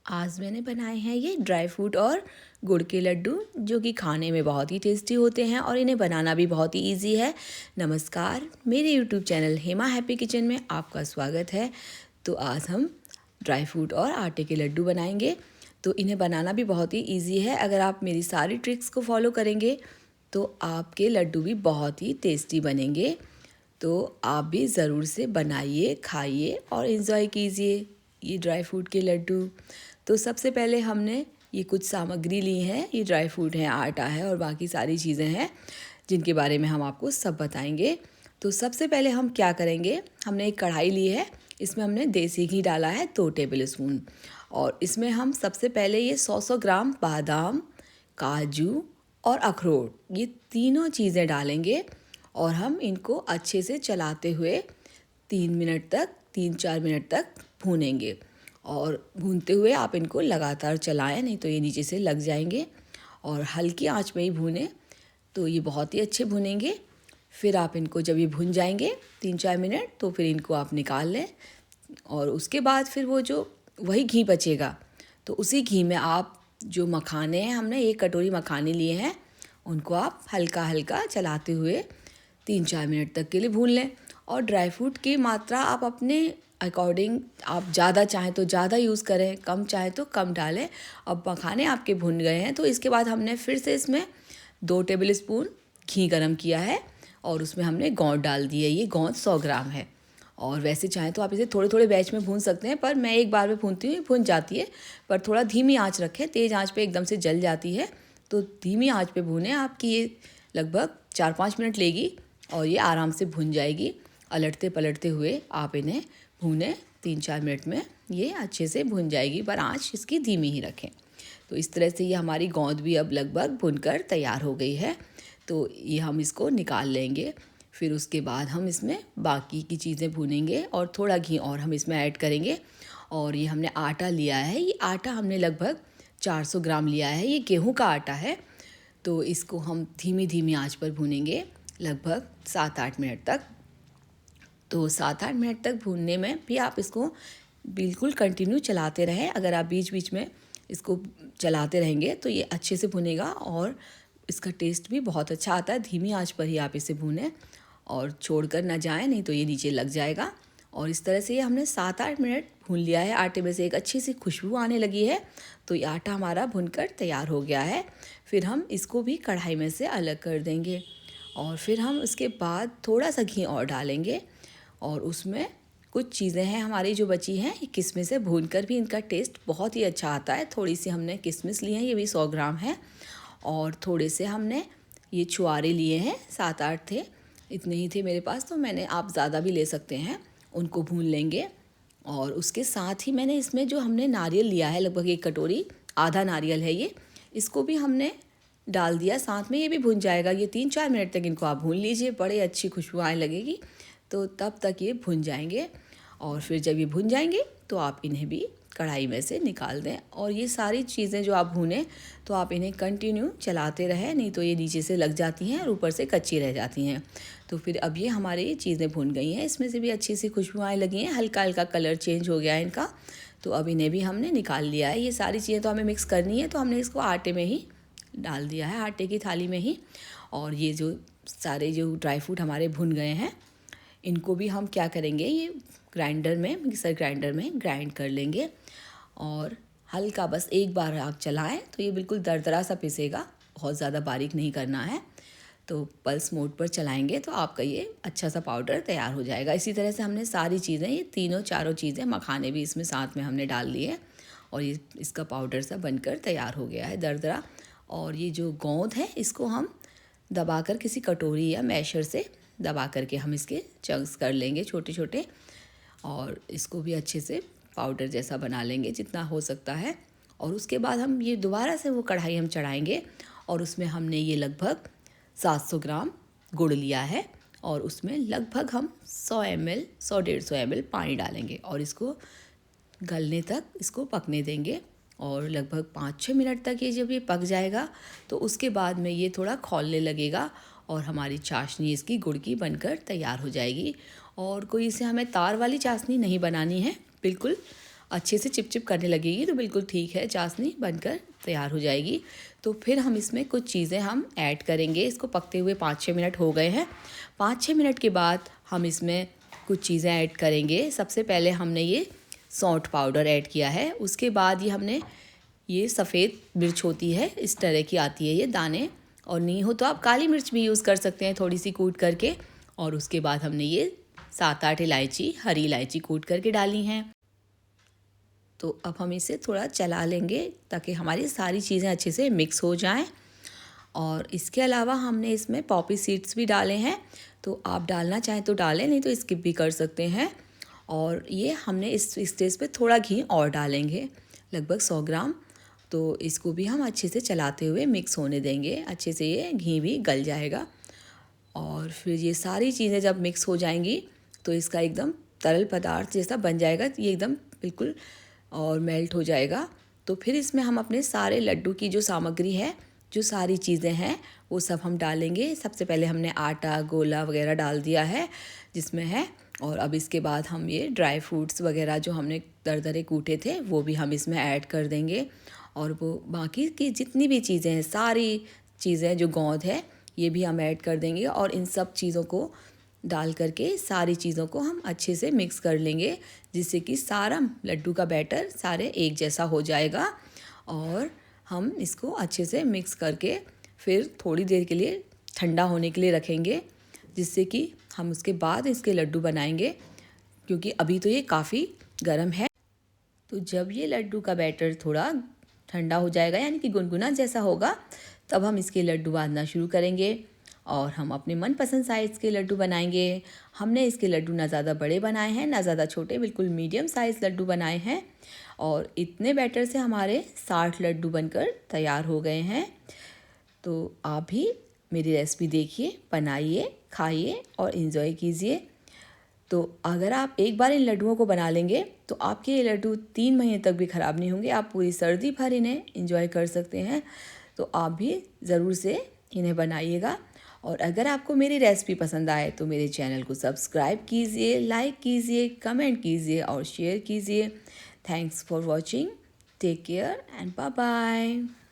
आज मैंने बनाए हैं ये ड्राई फ्रूट और गुड़ के लड्डू जो कि खाने में बहुत ही टेस्टी होते हैं और इन्हें बनाना भी बहुत ही इजी है। नमस्कार, मेरे YouTube channel Hema happy kitchen में आपका स्वागत है। तो आज हम ड्राई फ्रूट और आटे के लड्डू बनाएंगे। तो इन्हें बनाना भी बहुत ही इजी है। अगर आप मेरी सारी ट्रिक्स को फॉलो करेंगे तो आपके लड्डू भी बहुत ही टेस्टी बनेंगे। तो आप भी ज़रूर से बनाइए, खाइए और इन्जॉय कीजिए ये ड्राई फ्रूट के लड्डू। तो सबसे पहले हमने ये कुछ सामग्री ली है। ये ड्राई फ्रूट है, आटा है और बाकी सारी चीज़ें हैं जिनके बारे में हम आपको सब बताएंगे। तो सबसे पहले हम क्या करेंगे, हमने एक कढ़ाई ली है, इसमें हमने देसी घी डाला है 2 टेबल स्पून। और इसमें हम सबसे पहले ये 100 ग्राम बादाम, काजू और अखरोट, ये तीनों चीज़ें डालेंगे और हम इनको अच्छे से चलाते हुए 3-4 मिनट तक भूनेंगे। और भूनते हुए आप इनको लगातार चलाएं, नहीं तो ये नीचे से लग जाएंगे। और हल्की आंच में ही भूनें तो ये बहुत ही अच्छे भुनेंगे। फिर आप इनको जब ये भुन जाएंगे 3-4 मिनट, तो फिर इनको आप निकाल लें। और उसके बाद फिर वो जो वही घी बचेगा, तो उसी घी में आप जो मखाने हैं, हमने 1 कटोरी मखाने लिए हैं, उनको आप हल्का हल्का चलाते हुए 3-4 मिनट तक के लिए भून लें। और ड्राई फ्रूट की मात्रा आप अपने अकॉर्डिंग, आप ज़्यादा चाहें तो ज़्यादा यूज़ करें, कम चाहें तो कम डालें। अब मखाने आपके भुन गए हैं तो इसके बाद हमने फिर से इसमें 2 टेबल स्पून घी गरम किया है और उसमें हमने गोंद डाल दी है। ये गोंद 100 ग्राम है। और वैसे चाहें तो आप इसे थोड़े थोड़े बैच में भून सकते हैं, पर मैं एक बार में भूनती हूँ, भून जाती है। पर थोड़ा धीमी आंच रखें, तेज़ आंच पे एकदम से जल जाती है। तो धीमी आंच पे भूनें, आपकी ये लगभग 4-5 मिनट लेगी और ये आराम से भुन जाएगी। अलटते पलटते हुए आप इन्हें भूनें, 3-4 मिनट में ये अच्छे से भुन जाएगी, पर आंच इसकी धीमी ही रखें। तो इस तरह से ये हमारी गोंद भी अब लगभग भुनकर तैयार हो गई है। तो ये हम इसको निकाल लेंगे। फिर उसके बाद हम इसमें बाकी की चीज़ें भूनेंगे और थोड़ा घी और हम इसमें ऐड करेंगे। और ये हमने आटा लिया है, ये आटा हमने लगभग 400 ग्राम लिया है। ये गेहूं का आटा है। तो इसको हम धीमी धीमी आंच पर भूनेंगे लगभग 7-8 मिनट तक। तो 7-8 मिनट तक भूनने में भी आप इसको बिल्कुल कंटिन्यू चलाते रहें। अगर आप बीच बीच में इसको चलाते रहेंगे तो ये अच्छे से भुनेगा और इसका टेस्ट भी बहुत अच्छा आता है। धीमी आंच पर ही आप इसे भूनें और छोड़कर ना जाएं, नहीं तो ये नीचे लग जाएगा। और इस तरह से ये हमने 7-8 मिनट भून लिया है। आटे में से एक अच्छी सी खुशबू आने लगी है। तो ये आटा हमारा भुनकर तैयार हो गया है। फिर हम इसको भी कढ़ाई में से अलग कर देंगे और फिर हम उसके बाद थोड़ा सा घी और डालेंगे। और उसमें कुछ चीज़ें हैं हमारी जो बची हैं, ये किशमिश है। भूनकर भी इनका टेस्ट बहुत ही अच्छा आता है। थोड़ी सी हमने किशमिश ली हैं, ये भी 100 ग्राम है। और थोड़े से हमने ये छुआरे लिए हैं, 7-8 थे, इतने ही थे मेरे पास, तो मैंने, आप ज़्यादा भी ले सकते हैं। उनको भून लेंगे। और उसके साथ ही मैंने इसमें जो हमने नारियल लिया है, लगभग 1 कटोरी, आधा नारियल है ये, इसको भी हमने डाल दिया साथ में। ये भी भुन जाएगा। ये 3-4 मिनट तक इनको आप भून लीजिए, बड़े अच्छी खुशबू आने लगेगी। तो तब तक ये भुन जाएंगे। और फिर जब ये भुन जाएंगे तो आप इन्हें भी कढ़ाई में से निकाल दें। और ये सारी चीज़ें जो आप भूनें तो आप इन्हें कंटिन्यू चलाते रहें, नहीं तो ये नीचे से लग जाती हैं और ऊपर से कच्ची रह जाती हैं। तो फिर अब ये हमारी चीज़ें भुन गई हैं, इसमें से भी अच्छी सी खुशबू आने लगी हैं, हल्का हल्का कलर चेंज हो गया है इनका। तो अब इन्हें भी हमने निकाल लिया है। ये सारी चीज़ें तो हमें मिक्स करनी है, तो हमने इसको आटे में ही डाल दिया है, आटे की थाली में ही। और ये जो सारे जो ड्राई फ्रूट हमारे भुन गए हैं, इनको भी हम क्या करेंगे, ये ग्राइंडर में, मिक्सर ग्राइंडर में ग्राइंड कर लेंगे। और हल्का बस एक बार आप चलाएं तो ये बिल्कुल दरदरा सा पिसेगा, बहुत ज़्यादा बारीक नहीं करना है। तो पल्स मोड पर चलाएंगे तो आपका ये अच्छा सा पाउडर तैयार हो जाएगा। इसी तरह से हमने सारी चीज़ें, ये तीनों चारों चीज़ें, मखाने भी इसमें साथ में हमने डाल लिए और ये इसका पाउडर सा बनकर तैयार हो गया है, दरदरा। और ये जो गोंद है, इसको हम दबाकर किसी कटोरी या मैशर से दबा करके हम इसके चंक्स कर लेंगे छोटे छोटे। और इसको भी अच्छे से पाउडर जैसा बना लेंगे जितना हो सकता है। और उसके बाद हम ये दोबारा से वो कढ़ाई हम चढ़ाएंगे और उसमें हमने ये लगभग 700 ग्राम गुड़ लिया है और उसमें लगभग हम 100 ml, 100-150 ml पानी डालेंगे और इसको गलने तक इसको पकने देंगे। और लगभग 5-6 मिनट तक ये जब ये पक जाएगा तो उसके बाद में ये थोड़ा खौलने लगेगा और हमारी चाशनी इसकी गुड़ की बनकर तैयार हो जाएगी। और कोई इसे हमें तार वाली चाशनी नहीं बनानी है, बिल्कुल अच्छे से चिपचिप करने लगेगी तो बिल्कुल ठीक है, चाशनी बनकर तैयार हो जाएगी। तो फिर हम इसमें कुछ चीज़ें हम ऐड करेंगे। इसको पकते हुए 5-6 मिनट हो गए हैं। 5-6 मिनट के बाद हम इसमें कुछ चीज़ें ऐड करेंगे। सबसे पहले हमने ये सौंठ पाउडर ऐड किया है। उसके बाद ये सफ़ेद मिर्च होती है, इस तरह की आती है ये दाने, और नहीं हो तो आप काली मिर्च भी यूज़ कर सकते हैं थोड़ी सी कूट करके। और उसके बाद हमने ये 7-8 इलायची, हरी इलायची कूट करके डाली हैं। तो अब हम इसे थोड़ा चला लेंगे ताकि हमारी सारी चीज़ें अच्छे से मिक्स हो जाएं। और इसके अलावा हमने इसमें पॉपी सीड्स भी डाले हैं, तो आप डालना चाहें तो डालें, नहीं तो स्किप भी कर सकते हैं। और ये हमने इस स्टेज पे थोड़ा घी और डालेंगे, लगभग 100 ग्राम। तो इसको भी हम अच्छे से चलाते हुए मिक्स होने देंगे, अच्छे से ये घी भी गल जाएगा। और फिर ये सारी चीज़ें जब मिक्स हो जाएंगी तो इसका एकदम तरल पदार्थ जैसा बन जाएगा, ये एकदम बिल्कुल और मेल्ट हो जाएगा। तो फिर इसमें हम अपने सारे लड्डू की जो सामग्री है, जो सारी चीज़ें हैं, वो सब हम डालेंगे। सबसे पहले हमने आटा, गोला वगैरह डाल दिया है जिसमें है, और अब इसके बाद हम ये ड्राई फ्रूट्स वगैरह जो हमने दरदरे कूटे थे वो भी हम इसमें ऐड कर देंगे। और वो बाकी की जितनी भी चीज़ें हैं, सारी चीज़ें जो गोंद है ये भी हम ऐड कर देंगे। और इन सब चीज़ों को डाल करके सारी चीज़ों को हम अच्छे से मिक्स कर लेंगे, जिससे कि सारा लड्डू का बैटर सारे एक जैसा हो जाएगा। और हम इसको अच्छे से मिक्स करके फिर थोड़ी देर के लिए ठंडा होने के लिए रखेंगे, जिससे कि हम उसके बाद इसके लड्डू बनाएंगे, क्योंकि अभी तो ये काफ़ी गर्म है। तो जब ये लड्डू का बैटर थोड़ा ठंडा हो जाएगा, यानी कि गुनगुना जैसा होगा, तब हम इसके लड्डू बांधना शुरू करेंगे और हम अपने मनपसंद साइज़ के लड्डू बनाएंगे। हमने इसके लड्डू ना ज़्यादा बड़े बनाए हैं ना ज़्यादा छोटे, बिल्कुल मीडियम साइज़ लड्डू बनाए हैं। और इतने बैटर से हमारे 60 लड्डू बनकर तैयार हो गए हैं। तो आप भी मेरी रेसिपी देखिए, बनाइए, खाइए और इन्जॉय कीजिए। तो अगर आप एक बार इन लड्डुओं को बना लेंगे तो आपके ये लड्डू 3 महीने तक भी ख़राब नहीं होंगे। आप पूरी सर्दी भर इन्हें एंजॉय कर सकते हैं। तो आप भी ज़रूर से इन्हें बनाइएगा। और अगर आपको मेरी रेसिपी पसंद आए तो मेरे चैनल को सब्सक्राइब कीजिए, लाइक कीजिए, कमेंट कीजिए और शेयर कीजिए। Thanks for watching. Take care and bye bye.